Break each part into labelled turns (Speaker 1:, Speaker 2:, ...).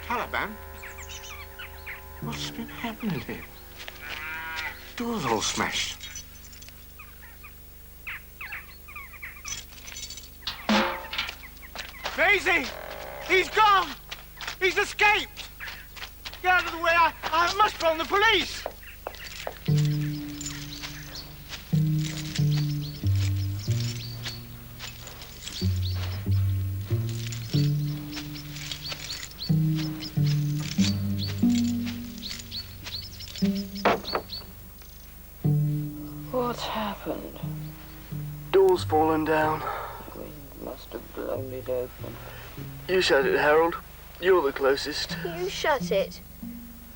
Speaker 1: Caliban? What's been happening here? Door's all smashed. Maisie! He's gone! He's escaped! Get out of the way, I must phone the police!
Speaker 2: What's happened?
Speaker 3: Door's fallen down.
Speaker 2: We must have blown it open.
Speaker 3: You shut it, Harold. You're the closest.
Speaker 4: You shut it.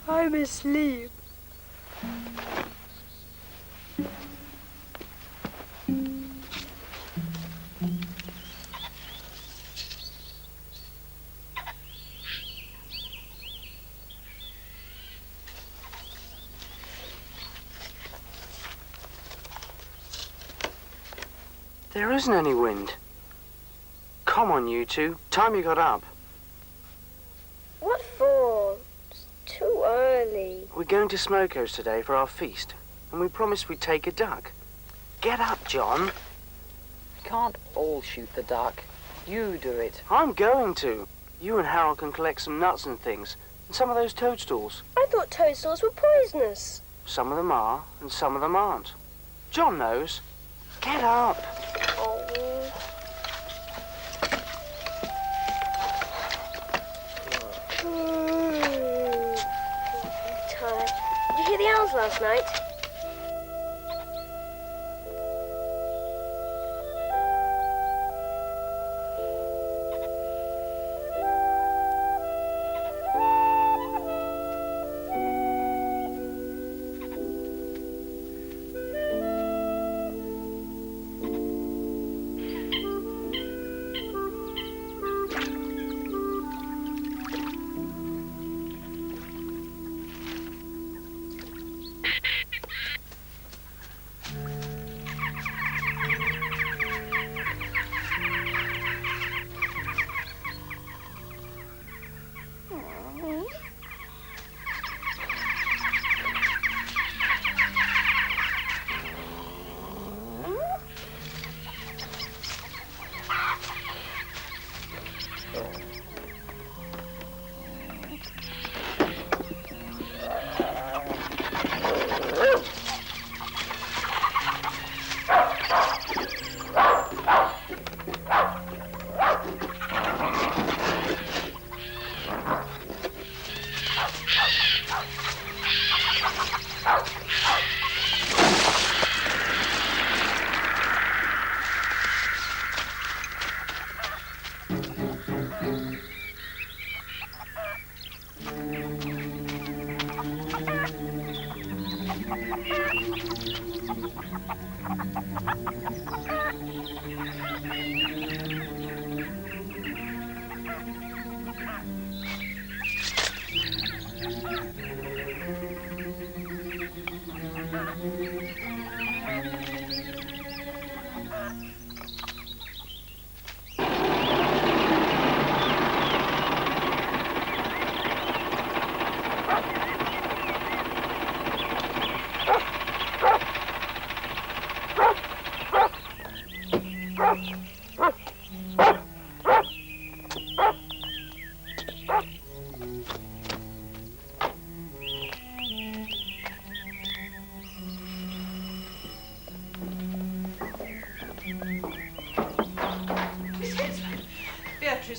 Speaker 2: I'm asleep.
Speaker 3: There isn't any wind. Come on, you two. Time you got up.
Speaker 4: What for? It's too early.
Speaker 3: We're going to Smoko's today for our feast, and we promised we'd take a duck. Get up, John.
Speaker 2: We can't all shoot the duck. You do it.
Speaker 3: I'm going to. You and Harold can collect some nuts and things, and some of those toadstools.
Speaker 4: I thought toadstools were poisonous.
Speaker 3: Some of them are, and some of them aren't. John knows. Get up.
Speaker 4: Oh. I'm tired. Did you hear the owls last night?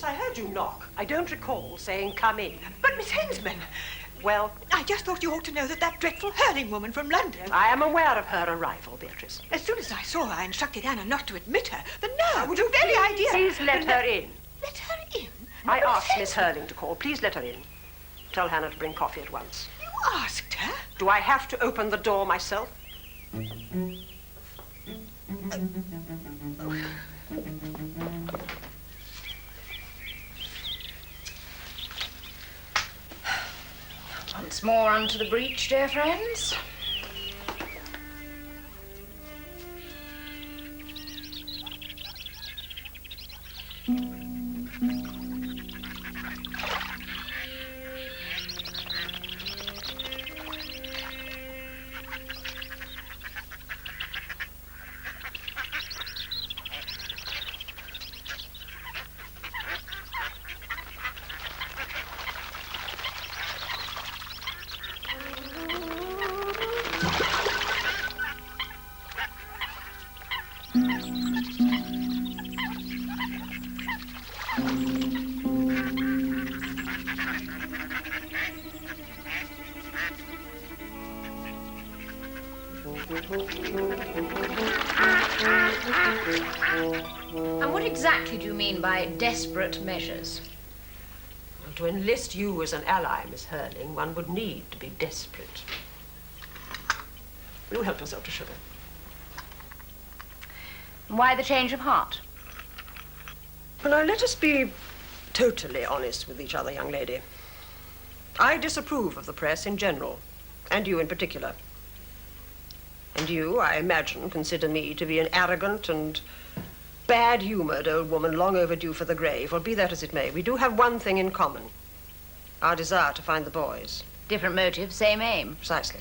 Speaker 5: I heard you knock. I don't recall saying come in.
Speaker 6: But, Miss Hensman...
Speaker 5: Well?
Speaker 6: I just thought you ought to know that dreadful Hurling woman from London...
Speaker 5: I am aware of her arrival, Beatrice.
Speaker 6: As soon as I saw her, I instructed Anna not to admit her. The nerve, the very idea...
Speaker 5: Please let her in.
Speaker 6: Let her in?
Speaker 5: I asked Miss Hurling to call. Please let her in. Tell Hannah to bring coffee at once.
Speaker 6: You asked her?
Speaker 5: Do I have to open the door myself?
Speaker 7: Once more onto the breach, dear friends. And what exactly do you mean by desperate measures?
Speaker 5: Well, to enlist you as an ally, Miss Hurling, one would need to be desperate. Will you help yourself to sugar?
Speaker 7: Why the change of heart?
Speaker 5: Well, now, let us be totally honest with each other, young lady. I disapprove of the press in general, and you in particular. And you, I imagine, consider me to be an arrogant and bad-humored old woman long overdue for the grave. Well, be that as it may, we do have one thing in common. Our desire to find the boys.
Speaker 7: Different motive, same aim.
Speaker 5: Precisely.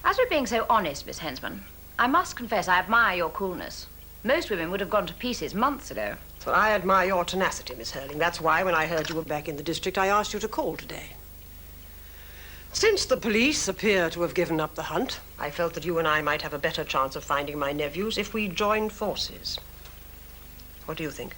Speaker 7: As for being so honest, Miss Hensman, I must confess I admire your coolness. Most women would have gone to pieces months ago.
Speaker 5: Well, I admire your tenacity, Miss Hurling. That's why, when I heard you were back in the district, I asked you to call today. Since the police appear to have given up the hunt, I felt that you and I might have a better chance of finding my nephews if we joined forces. What do you think?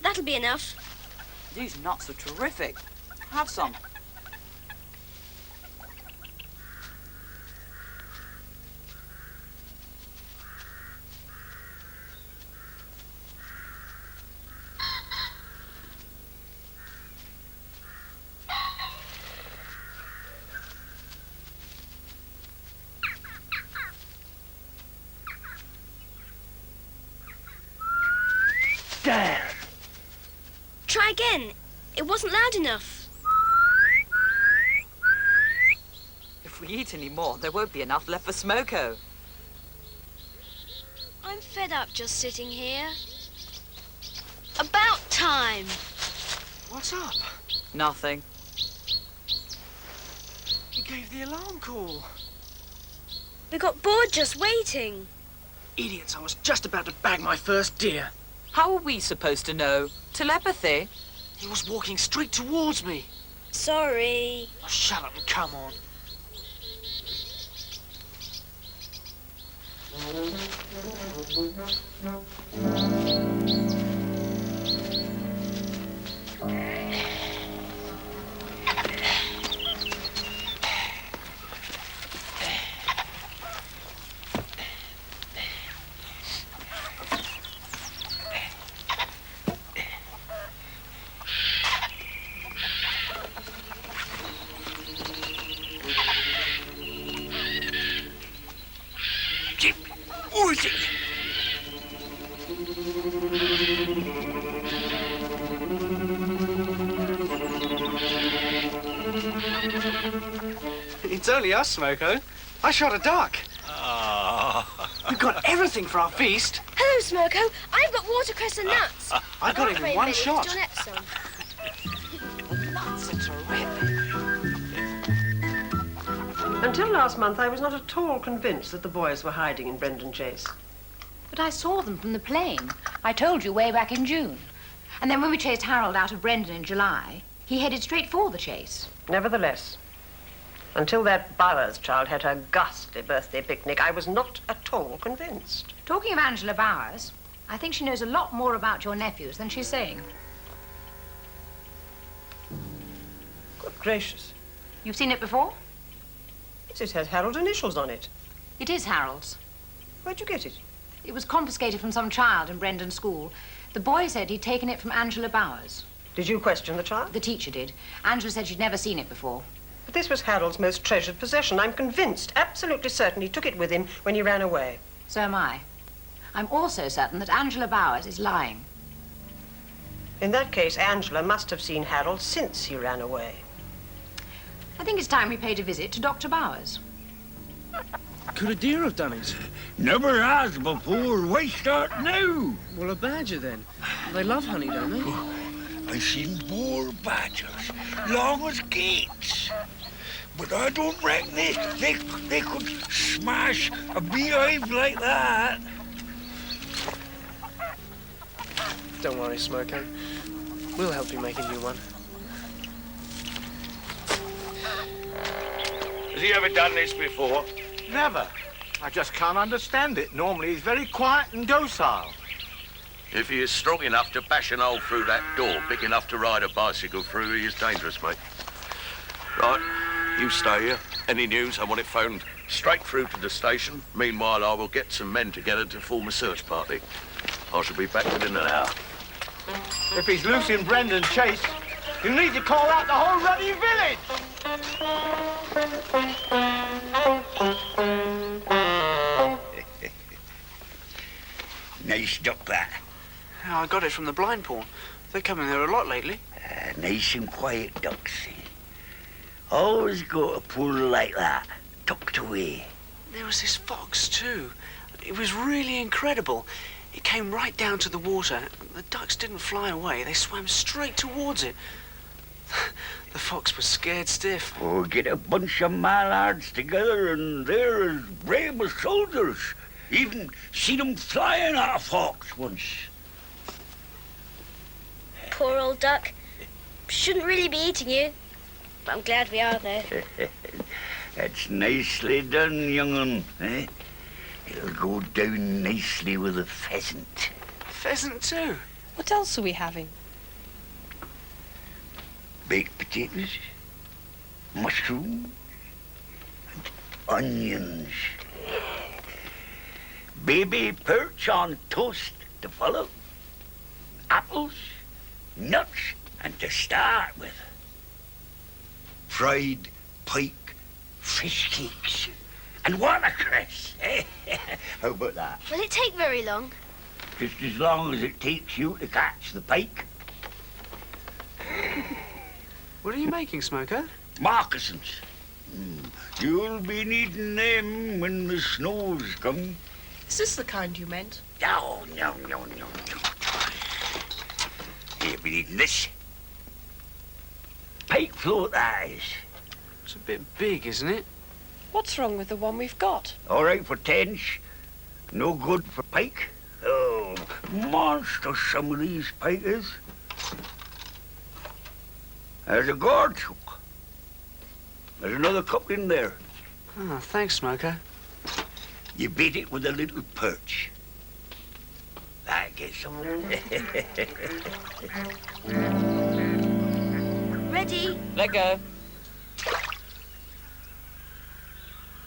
Speaker 4: That'll be enough.
Speaker 8: These nuts are terrific. Have some.
Speaker 1: Damn!
Speaker 4: Try again. It wasn't loud enough.
Speaker 8: If we eat any more, there won't be enough left for Smoko.
Speaker 4: I'm fed up just sitting here. About time.
Speaker 1: What's up?
Speaker 8: Nothing.
Speaker 1: You gave the alarm call.
Speaker 4: We got bored just waiting.
Speaker 1: Idiots, I was just about to bag my first deer.
Speaker 8: How are we supposed to know? Telepathy?
Speaker 1: He was walking straight towards me.
Speaker 4: Sorry.
Speaker 1: Oh, shut up and come on. Who is it? It's only us, Smoko. I shot a duck. We've got everything for our feast.
Speaker 4: Hello, Smoko. I've got watercress and nuts.
Speaker 1: I got it in one shot.
Speaker 4: John Epsom.
Speaker 8: Nuts are terrific.
Speaker 5: Until last month, I was not at all convinced that the boys were hiding in Brendon Chase.
Speaker 7: But I saw them from the plane. I told you way back in June. And then when we chased Harold out of Brendon in July, he headed straight for the chase.
Speaker 5: Nevertheless, until that Bowers child had her ghastly birthday picnic, I was not at all convinced.
Speaker 7: Talking of Angela Bowers, I think she knows a lot more about your nephews than she's saying.
Speaker 5: Good gracious.
Speaker 7: You've seen it before?
Speaker 5: Yes, it has Harold's initials on it.
Speaker 7: It is Harold's.
Speaker 5: Where'd you get it?
Speaker 7: It was confiscated from some child in Brendon School. The boy said he'd taken it from Angela Bowers.
Speaker 5: Did you question the child?
Speaker 7: The teacher did. Angela said she'd never seen it before.
Speaker 5: But this was Harold's most treasured possession. I'm convinced, absolutely certain, he took it with him when he ran away.
Speaker 7: So am I. I'm also certain that Angela Bowers is lying.
Speaker 5: In that case, Angela must have seen Harold since he ran away.
Speaker 7: I think it's time we paid a visit to Dr. Bowers.
Speaker 9: Could a deer have done it?
Speaker 10: Never has before. Why start now?
Speaker 9: Well, a badger then. They love honey, don't they?
Speaker 10: I seen more badgers, long as gates. But I don't reckon they could smash a beehive like that.
Speaker 9: Don't worry, Smoko. We'll help you make a new one.
Speaker 10: Has he ever done this before?
Speaker 1: Never. I just can't understand it. Normally he's very quiet and docile.
Speaker 11: If he is strong enough to bash an hole through that door, big enough to ride a bicycle through, he is dangerous, mate. Right, you stay here. Any news, I want it phoned straight through to the station. Meanwhile, I will get some men together to form a search party. I shall be back within an hour.
Speaker 1: If he's loose in Brendon Chase, you need to call out the whole ruddy village.
Speaker 10: Nice duck, that.
Speaker 9: I got it from the blind pawn. They come in there a lot lately.
Speaker 10: Nice and quiet ducks, see. Always got a pool like that, tucked away.
Speaker 9: There was this fox, too. It was really incredible. It came right down to the water. The ducks didn't fly away. They swam straight towards it. The fox was scared stiff.
Speaker 10: Oh, get a bunch of mallards together and they're as brave as soldiers. Even seen 'em flying at a fox once.
Speaker 4: Poor old duck. Shouldn't really be eating you. But I'm glad we are, though.
Speaker 10: That's nicely done, young'un, eh? It'll go down nicely with a pheasant.
Speaker 9: Pheasant, too?
Speaker 5: What else are we having?
Speaker 10: Baked potatoes, mushrooms, and onions. Baby perch on toast to follow. Apples, nuts, and to start with. Fried pike fish cakes and watercress. How about that?
Speaker 4: Will it take very long?
Speaker 10: Just as long as it takes you to catch the pike.
Speaker 9: What are you making, Smoko?
Speaker 10: Moccasins. You'll be needing them when the snows come.
Speaker 5: Is this the kind you meant?
Speaker 10: No. You'll be needing this. Pike float eyes.
Speaker 9: It's a bit big, isn't it?
Speaker 5: What's wrong with the one we've got?
Speaker 10: All right for tench. No good for pike. Oh, monster some of these pike is. There's a gorge hook. There's another couple in there.
Speaker 9: Oh, thanks, Smoko.
Speaker 10: You bait it with a little perch. That gets them.
Speaker 4: Ready?
Speaker 2: Let go.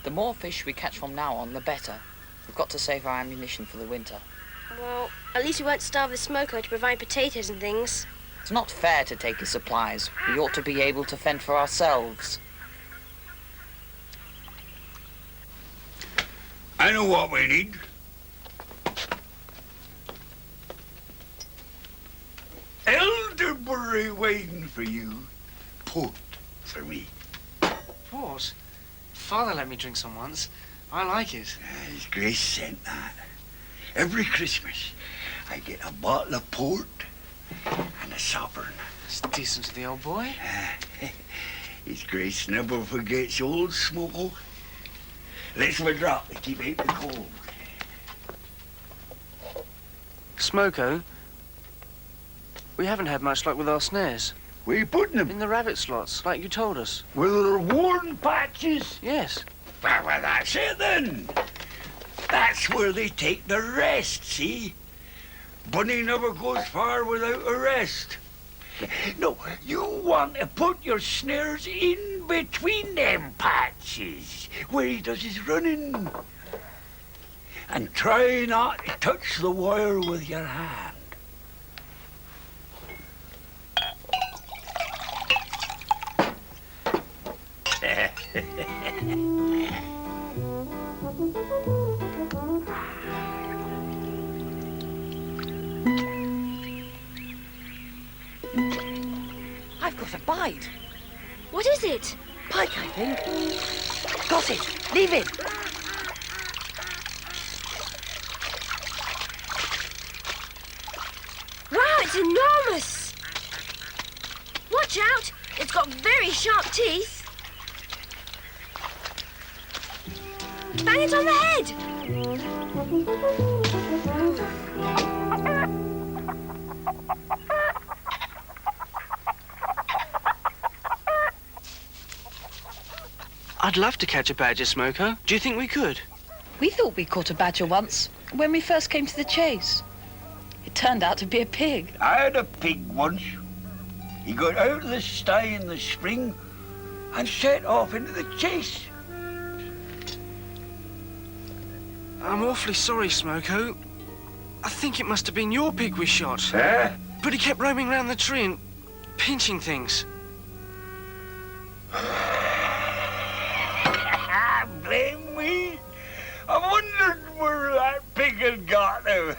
Speaker 2: The more fish we catch from now on, the better. We've got to save our ammunition for the winter.
Speaker 4: Well, at least we won't starve the smoker to provide potatoes and things.
Speaker 2: It's not fair to take his supplies. We ought to be able to fend for ourselves.
Speaker 10: I know what we need. Elderberry wine for you. Port for me.
Speaker 9: Port? Father let me drink some once. I like it.
Speaker 10: His Grace sent that. Every Christmas, I get a bottle of port and a sovereign.
Speaker 9: It's decent to the old boy.
Speaker 10: His Grace never forgets old Smoko. Let's withdraw to keep out the cold.
Speaker 9: Smoko, we haven't had much luck with our snares.
Speaker 10: Where you putting them?
Speaker 9: In the rabbit slots, like you told us.
Speaker 10: Where there are worn patches?
Speaker 9: Yes.
Speaker 10: Well, that's it then. That's where they take their rest, see? Bunny never goes far without a rest. No, you want to put your snares in between them patches, where he does his running. And try not to touch the wire with your hand.
Speaker 2: I've got a bite.
Speaker 4: What is it?
Speaker 2: Pike, I think. Got it. Leave it.
Speaker 4: Wow, it's enormous! Watch out! It's got very sharp teeth. Bang it on the head!
Speaker 9: I'd love to catch a badger, Smoko. Do you think we could?
Speaker 2: We thought we caught a badger once when we first came to the chase. It turned out to be a pig.
Speaker 10: I had a pig once. He got out of the sty in the spring and set off into the chase.
Speaker 9: I'm awfully sorry, Smoko. I think it must have been your pig we shot.
Speaker 10: Eh?
Speaker 9: But he kept roaming around the tree and pinching things.
Speaker 10: Blame me. I wondered where that pig had got to.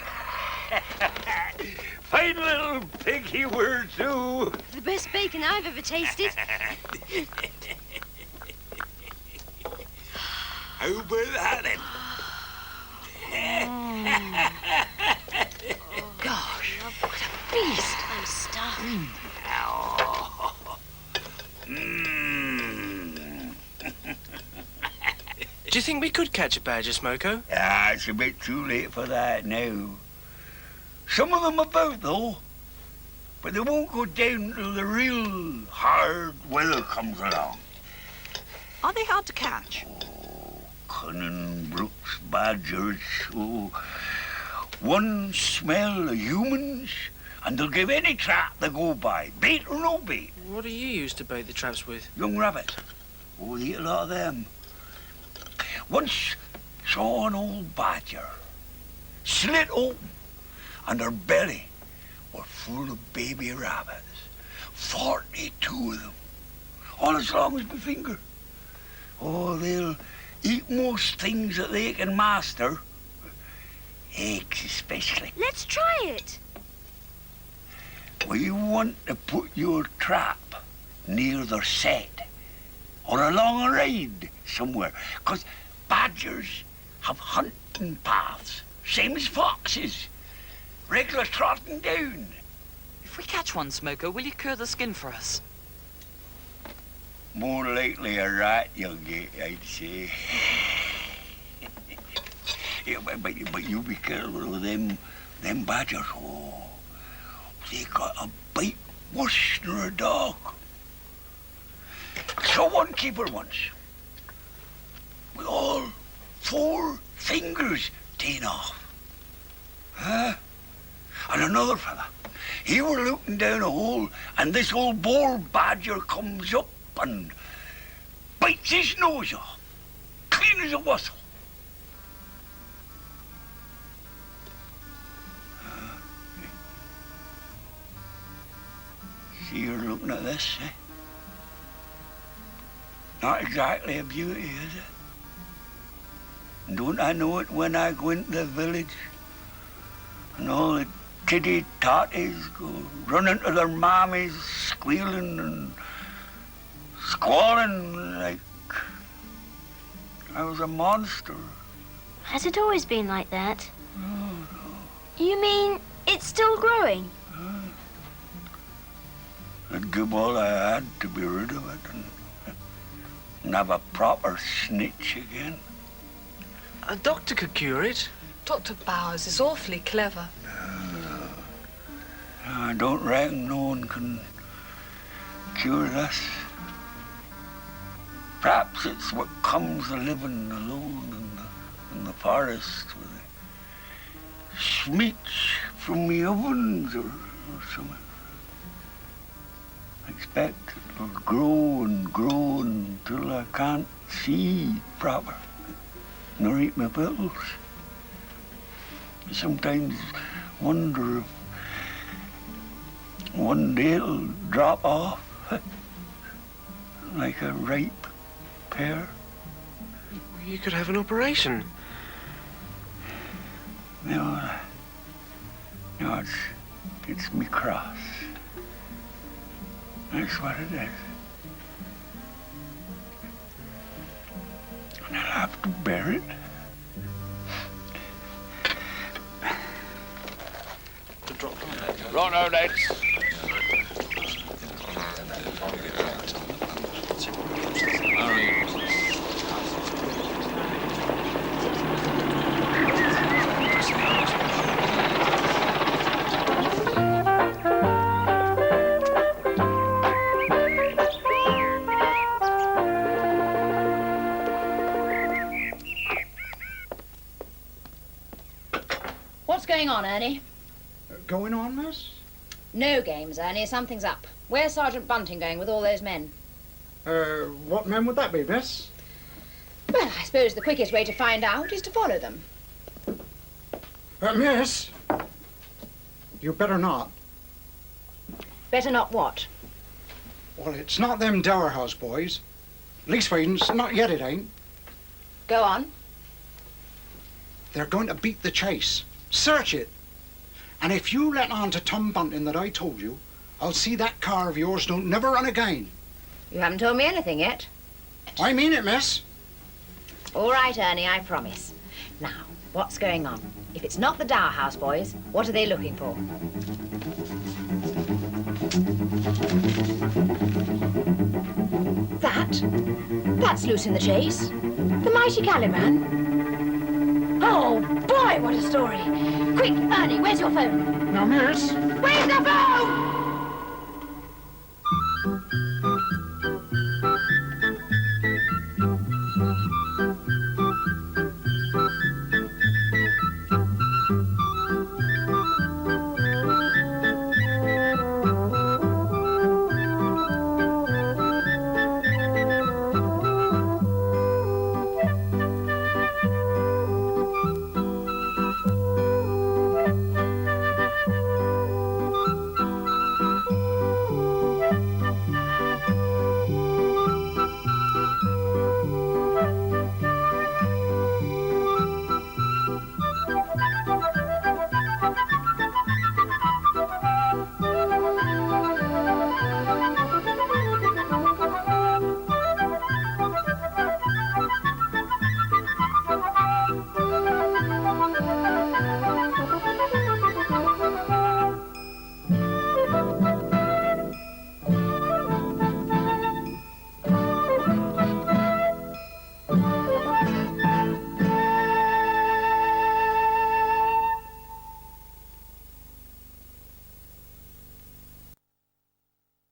Speaker 10: Fine little pig he were, too.
Speaker 4: The best bacon I've ever tasted.
Speaker 10: How about that, then?
Speaker 4: Gosh, what a feast. I'm starving.
Speaker 9: Do you think we could catch a badger, Smoko?
Speaker 10: Ah, it's a bit too late for that now. Some of them about, though. But they won't go down till the real hard weather comes along.
Speaker 6: Are they hard to catch?
Speaker 10: Cunning brooks badgers. Oh, one smell of humans, and they'll give any trap they go by, bait or no bait.
Speaker 9: What do you use to bait the traps with?
Speaker 10: Young rabbits. Oh, they eat a lot of them. Once saw an old badger slit open, and her belly were full of baby rabbits. 42 of them, all as long as my finger. Oh, they'll eat most things that they can master. Eggs especially.
Speaker 4: Let's try it.
Speaker 10: Well, you want to put your trap near their set or along a ride somewhere, 'cause badgers have hunting paths, same as foxes. Regular trotting down.
Speaker 8: If we catch one, Smoko, will you cure the skin for us?
Speaker 10: More likely a rat you'll get, I'd say. Yeah, but you be careful of them badgers. Oh, they got a bite worse than a dog. So one keeper once, with all 4 fingers ta'en off. Huh? And another fella, he were looking down a hole, and this old boar badger comes up and bites his nose off, clean as a whistle. See, you're looking at this, eh? Not exactly a beauty, is it? And don't I know it when I go into the village and all the tiddy totties go running to their mammies, squealing and squalling like I was a monster.
Speaker 4: Has it always been like that? No. You mean it's still growing?
Speaker 10: I'd give all I had to be rid of it and have a proper snitch again.
Speaker 9: A doctor could cure it.
Speaker 12: Dr. Bowers is awfully clever.
Speaker 10: I don't reckon no one can cure this. Perhaps it's what comes of living alone in the forest with the smeech from the ovens or something. I expect it'll grow and grow until I can't see proper, nor eat my pills. I sometimes wonder if one day it'll drop off like a ripe pear.
Speaker 9: You could have an operation.
Speaker 10: No, it's me cross. That's what it is. And I'll have to bear it.
Speaker 11: Righto, lads.
Speaker 7: going on, Ernie?
Speaker 1: Going on, miss?
Speaker 7: No games, Ernie. Something's up. Where's Sergeant Bunting going with all those men?
Speaker 1: What men would that be, miss?
Speaker 7: Well, I suppose the quickest way to find out is to follow them.
Speaker 1: Miss, you better not.
Speaker 7: Better not what?
Speaker 1: Well, it's not them Dower House boys. Leastways, not yet it ain't.
Speaker 7: Go on.
Speaker 1: They're going to beat the chase. Search it. And if you let on to Tom Bunting that I told you, I'll see that car of yours don't never run again.
Speaker 7: You haven't told me anything yet.
Speaker 1: I mean it, miss.
Speaker 7: All right, Ernie, I promise. Now, what's going on? If it's not the Dower House boys, what are they looking for? That's loose in the chase. The mighty Caliban. Oh, boy, what a story. Quick, Ernie, where's your phone?
Speaker 1: Now, miss.
Speaker 7: Where's the phone?